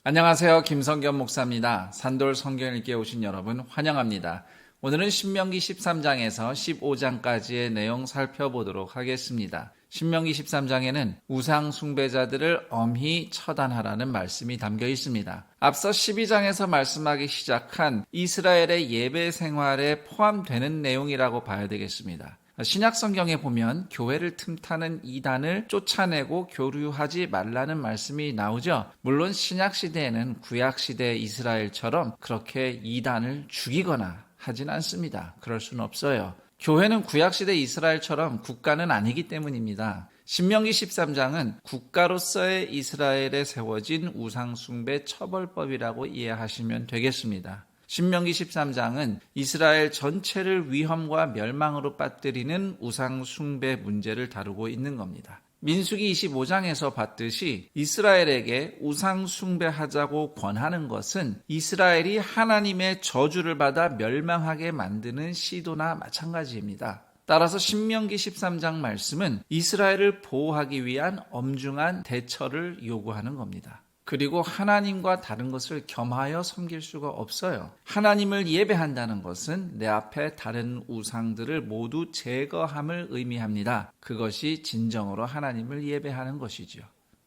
안녕하세요. 김성겸 목사입니다. 산돌 성경 읽기에 오신 여러분 환영합니다. 오늘은 신명기 13장에서 15장까지의 내용 살펴보도록 하겠습니다. 신명기 13장에는 우상 숭배자들을 엄히 처단하라는 말씀이 담겨 있습니다. 앞서 12장에서 말씀하기 시작한 이스라엘의 예배 생활에 포함되는 내용이라고 봐야 되겠습니다. 신약 성경에 보면 교회를 틈타는 이단을 쫓아내고 교류하지 말라는 말씀이 나오죠. 물론 신약 시대에는 구약 시대 이스라엘처럼 그렇게 이단을 죽이거나 하진 않습니다. 그럴 수는 없어요. 교회는 구약 시대 이스라엘처럼 국가는 아니기 때문입니다. 신명기 13장은 국가로서의 이스라엘에 세워진 우상 숭배 처벌법이라고 이해하시면 되겠습니다. 신명기 13장은 이스라엘 전체를 위험과 멸망으로 빠뜨리는 우상 숭배 문제를 다루고 있는 겁니다. 민수기 25장에서 봤듯이 이스라엘에게 우상 숭배하자고 권하는 것은 이스라엘이 하나님의 저주를 받아 멸망하게 만드는 시도나 마찬가지입니다. 따라서 신명기 13장 말씀은 이스라엘을 보호하기 위한 엄중한 대처를 요구하는 겁니다. 그리고 하나님과 다른 것을 겸하여 섬길 수가 없어요. 하나님을 예배한다는 것은 내 앞에 다른 우상들을 모두 제거함을 의미합니다. 그것이 진정으로 하나님을 예배하는 것이죠.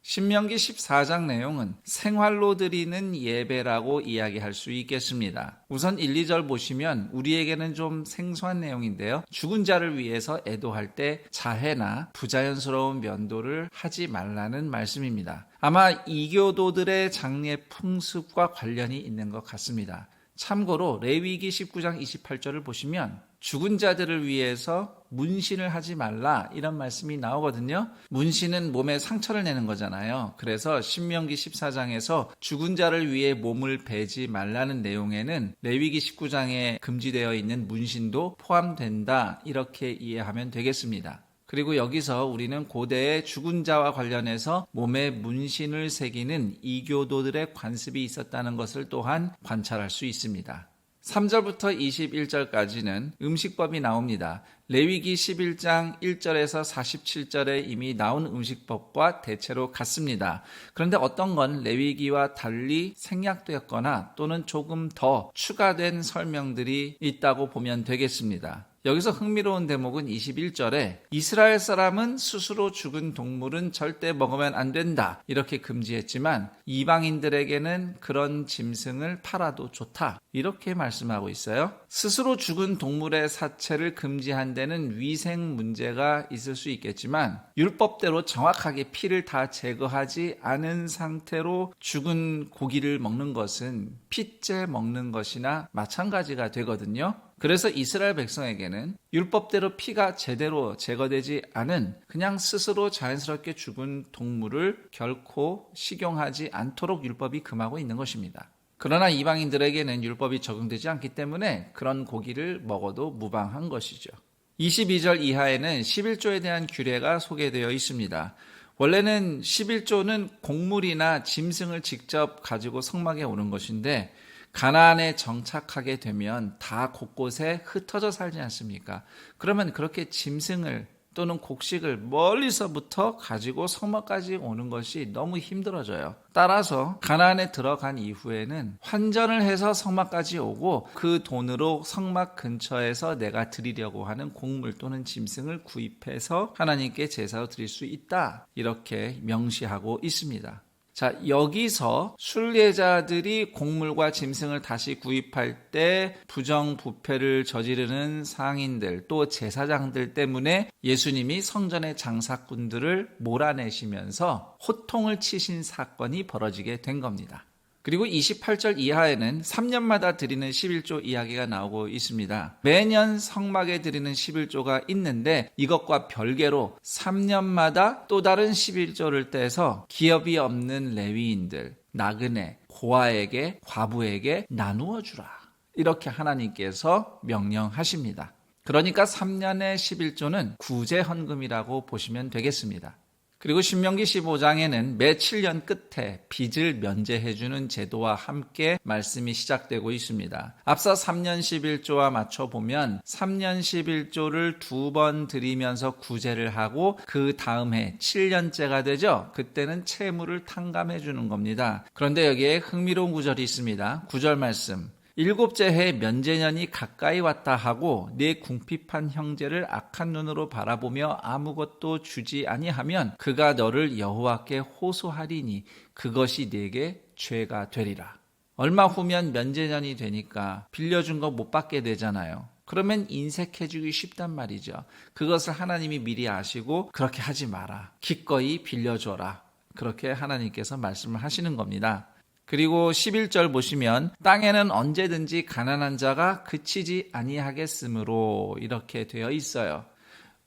신명기 14장 내용은 생활로 드리는 예배라고 이야기할 수 있겠습니다. 우선 1, 2절 보시면 우리에게는 좀 생소한 내용인데요. 죽은 자를 위해서 애도할 때 자해나 부자연스러운 면도를 하지 말라는 말씀입니다. 아마 이교도들의 장례 풍습과 관련이 있는 것 같습니다. 참고로 레위기 19장 28절을 보시면 죽은 자들을 위해서 문신을 하지 말라 이런 말씀이 나오거든요. 문신은 몸에 상처를 내는 거잖아요. 그래서 신명기 14장에서 죽은 자를 위해 몸을 베지 말라는 내용에는 레위기 19장에 금지되어 있는 문신도 포함된다 이렇게 이해하면 되겠습니다. 그리고 여기서 우리는 고대의 죽은 자와 관련해서 몸에 문신을 새기는 이교도들의 관습이 있었다는 것을 또한 관찰할 수 있습니다. 3절부터 21절까지는 음식법이 나옵니다. 레위기 11장 1절에서 47절에 이미 나온 음식법과 대체로 같습니다. 그런데 어떤 건 레위기와 달리 생략되었거나 또는 조금 더 추가된 설명들이 있다고 보면 되겠습니다. 여기서 흥미로운 대목은 21절에 이스라엘 사람은 스스로 죽은 동물은 절대 먹으면 안 된다 이렇게 금지했지만 이방인들에게는 그런 짐승을 팔아도 좋다 이렇게 말씀하고 있어요. 스스로 죽은 동물의 사체를 금지한 데는 위생 문제가 있을 수 있겠지만 율법대로 정확하게 피를 다 제거하지 않은 상태로 죽은 고기를 먹는 것은 피째 먹는 것이나 마찬가지가 되거든요. 그래서 이스라엘 백성에게는 율법대로 피가 제대로 제거되지 않은 그냥 스스로 자연스럽게 죽은 동물을 결코 식용하지 않도록 율법이 금하고 있는 것입니다. 그러나 이방인들에게는 율법이 적용되지 않기 때문에 그런 고기를 먹어도 무방한 것이죠. 22절 이하에는 11조에 대한 규례가 소개되어 있습니다. 원래는 11조는 곡물이나 짐승을 직접 가지고 성막에 오는 것인데 가나안에 정착하게 되면 다 곳곳에 흩어져 살지 않습니까? 그러면 그렇게 짐승을 또는 곡식을 멀리서부터 가지고 성막까지 오는 것이 너무 힘들어져요. 따라서 가나안에 들어간 이후에는 환전을 해서 성막까지 오고 그 돈으로 성막 근처에서 내가 드리려고 하는 곡물 또는 짐승을 구입해서 하나님께 제사로 드릴 수 있다 이렇게 명시하고 있습니다. 자, 여기서 순례자들이 곡물과 짐승을 다시 구입할 때 부정부패를 저지르는 상인들 또 제사장들 때문에 예수님이 성전의 장사꾼들을 몰아내시면서 호통을 치신 사건이 벌어지게 된 겁니다. 그리고 28절 이하에는 3년마다 드리는 11조 이야기가 나오고 있습니다. 매년 성막에 드리는 11조가 있는데 이것과 별개로 3년마다 또 다른 11조를 떼서 기업이 없는 레위인들, 나그네, 고아에게, 과부에게 나누어 주라. 이렇게 하나님께서 명령하십니다. 그러니까 3년의 11조는 구제헌금이라고 보시면 되겠습니다. 그리고 신명기 15장에는 매 7년 끝에 빚을 면제해주는 제도와 함께 말씀이 시작되고 있습니다. 앞서 3년 11조와 맞춰보면 3년 11조를 2번 드리면서 구제를 하고 그 다음 해 7년째가 되죠. 그때는 채무를 탕감해주는 겁니다. 그런데 여기에 흥미로운 구절이 있습니다. 9절 말씀. 일곱째 해 면제년이 가까이 왔다 하고 네 궁핍한 형제를 악한 눈으로 바라보며 아무것도 주지 아니하면 그가 너를 여호와께 호소하리니 그것이 네게 죄가 되리라. 얼마 후면 면제년이 되니까 빌려준 거 못 받게 되잖아요. 그러면 인색해지기 쉽단 말이죠. 그것을 하나님이 미리 아시고 그렇게 하지 마라. 기꺼이 빌려줘라. 그렇게 하나님께서 말씀을 하시는 겁니다. 그리고 11절 보시면 땅에는 언제든지 가난한 자가 그치지 아니하겠으므로 이렇게 되어 있어요.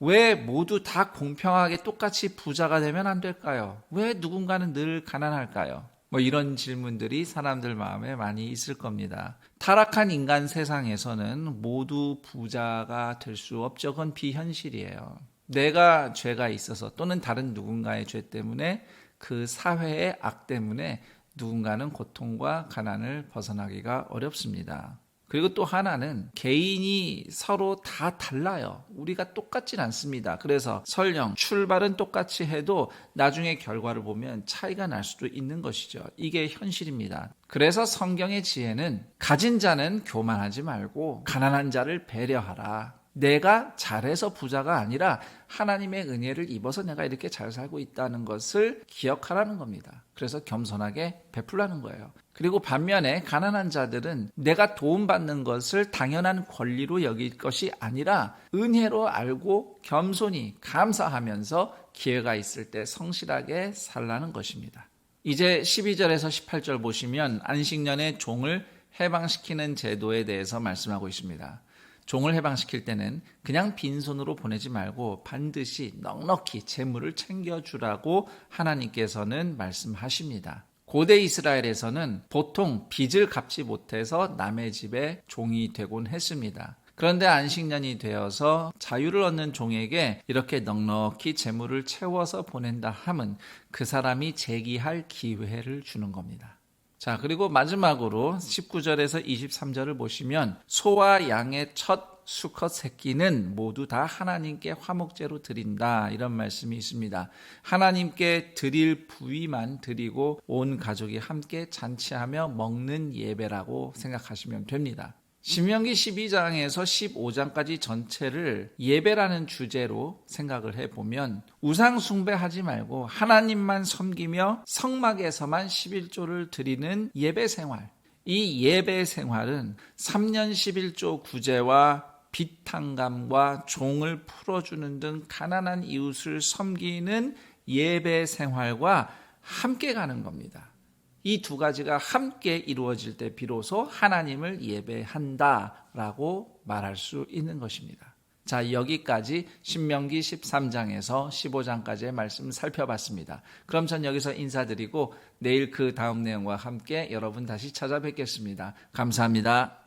왜 모두 다 공평하게 똑같이 부자가 되면 안 될까요? 왜 누군가는 늘 가난할까요? 이런 질문들이 사람들 마음에 많이 있을 겁니다. 타락한 인간 세상에서는 모두 부자가 될 수 없죠. 그건 비현실이에요. 내가 죄가 있어서 또는 다른 누군가의 죄 때문에 그 사회의 악 때문에 누군가는 고통과 가난을 벗어나기가 어렵습니다. 그리고 또 하나는 개인이 서로 다 달라요. 우리가 똑같진 않습니다. 그래서 설령 출발은 똑같이 해도 나중에 결과를 보면 차이가 날 수도 있는 것이죠. 이게 현실입니다. 그래서 성경의 지혜는 가진 자는 교만하지 말고 가난한 자를 배려하라. 내가 잘해서 부자가 아니라 하나님의 은혜를 입어서 내가 이렇게 잘 살고 있다는 것을 기억하라는 겁니다. 그래서 겸손하게 베풀라는 거예요. 그리고 반면에 가난한 자들은 내가 도움받는 것을 당연한 권리로 여길 것이 아니라 은혜로 알고 겸손히 감사하면서 기회가 있을 때 성실하게 살라는 것입니다. 이제 12절에서 18절 보시면 안식년의 종을 해방시키는 제도에 대해서 말씀하고 있습니다. 종을 해방시킬 때는 그냥 빈손으로 보내지 말고 반드시 넉넉히 재물을 챙겨주라고 하나님께서는 말씀하십니다. 고대 이스라엘에서는 보통 빚을 갚지 못해서 남의 집에 종이 되곤 했습니다. 그런데 안식년이 되어서 자유를 얻는 종에게 이렇게 넉넉히 재물을 채워서 보낸다 함은 그 사람이 재기할 기회를 주는 겁니다. 자, 그리고 마지막으로 19절에서 23절을 보시면 소와 양의 첫 수컷 새끼는 모두 다 하나님께 화목제로 드린다 이런 말씀이 있습니다. 하나님께 드릴 부위만 드리고 온 가족이 함께 잔치하며 먹는 예배라고 생각하시면 됩니다. 신명기 12장에서 15장까지 전체를 예배라는 주제로 생각을 해보면 우상 숭배하지 말고 하나님만 섬기며 성막에서만 11조를 드리는 예배 생활. 이 예배 생활은 3년 11조 구제와 빚탕감과 종을 풀어주는 등 가난한 이웃을 섬기는 예배 생활과 함께 가는 겁니다. 이 두 가지가 함께 이루어질 때 비로소 하나님을 예배한다라고 말할 수 있는 것입니다. 자, 여기까지 신명기 13장에서 15장까지의 말씀 살펴봤습니다. 그럼 전 여기서 인사드리고 내일 그 다음 내용과 함께 여러분 다시 찾아뵙겠습니다. 감사합니다.